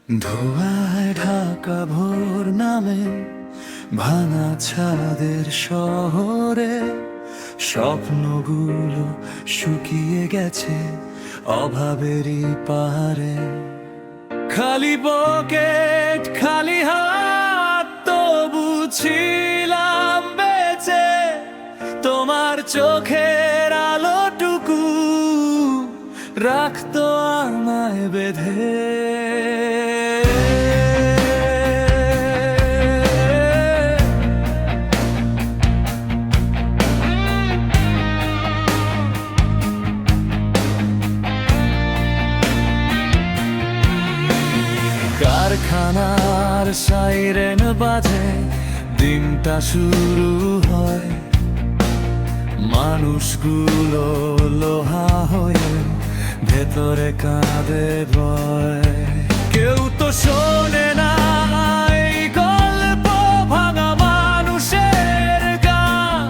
ধোঁয়ায় ঢাকা ভোর নামে ভাঙা ছাদের শহরে স্বপ্নগুলো শুকিয়ে গেছে অভাবেরই পাহাড়ে। খালি পকেট খালি হাত তবু ছিলাম বেঁচে, তোমার চোখের আলোটুকু রাখতো আমায় বেঁধে। কারখানার সাইরেন বাজে, দিনটা শুরু হয়, মানুষগুলো লোহা হয়ে ভেতরে কাঁদে ভয়। কেউ তো শোনে না এই গল্প ভাঙা মানুষের গান,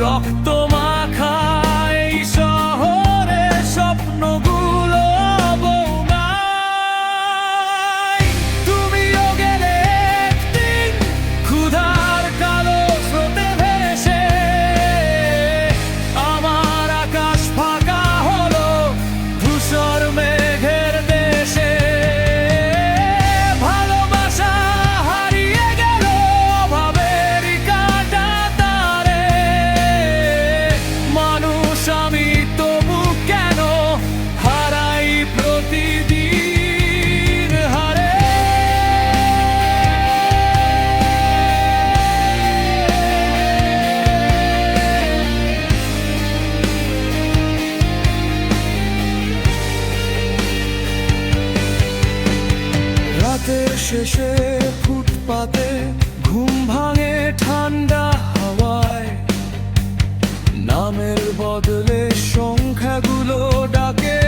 রক্ত মাখা এই শহরে স্বপ্নগুলো অবনাই। তুমিও গেলে একদিন ক্ষুধার কালো স্রোতে ভেসে, আমার আকাশ ফাঁকা হলো ধূসর মেঘের দেশে। ভালোবাসা হারিয়ে গেল অভাবের কাঁটা তারে, মানুষ আমি তবু কেন হারাই প্রতিদিন হারে। রাতের শেষে ফুটপাতে ঘুম ভাঙে ঠান্ডা হাওয়ায়, নামের বদলে সংখ্যাগুলো ডাকে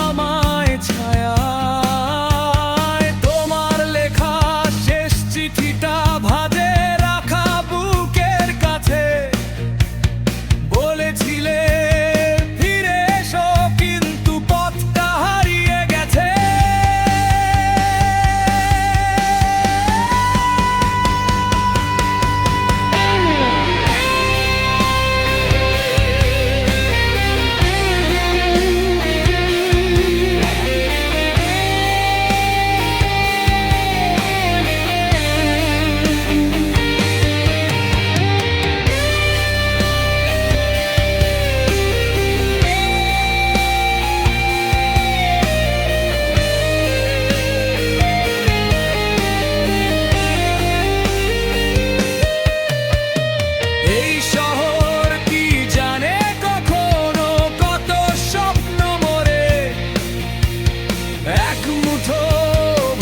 আমায় ছায়ায়। তোমার লেখা শেষ চিঠিটা ভাজে রাখা বুকের কাছে, বলেছিলে ফিরে এসো, কিন্তু পথটা হারিয়ে গেছে। এই শহর কি জানে কখনো কত স্বপ্ন মরে, এক মুঠো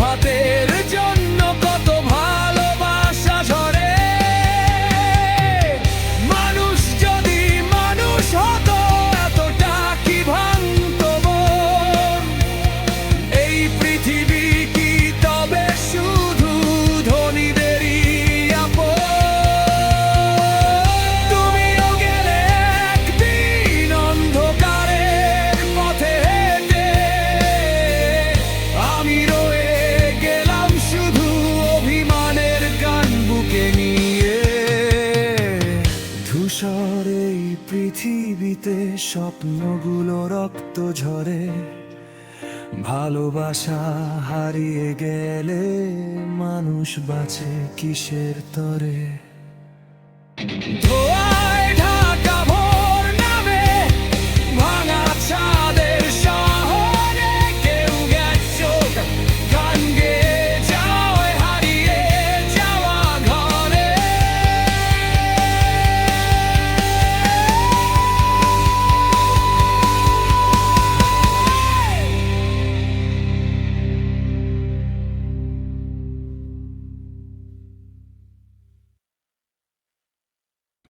ভাতের জন্য কত ভালোবাসা ঝরে। মানুষ যদি মানুষ হতো এতটা কি ভাঙতো মন, এই পৃথিবী কি তবে শুধু ধনীদেরই আপন? তুমিও গেলে একদিন অন্ধকারের পথে হেঁটে, আমি রয়ে গেলাম শুধু অভিমানের গান বুকে নিয়ে। ধূসর এই পৃথিবীতে স্বপ্নগুলো রক্ত ঝরে, ভালোবাসা হারিয়ে গেলে মানুষ বাঁচে কিসের তরে।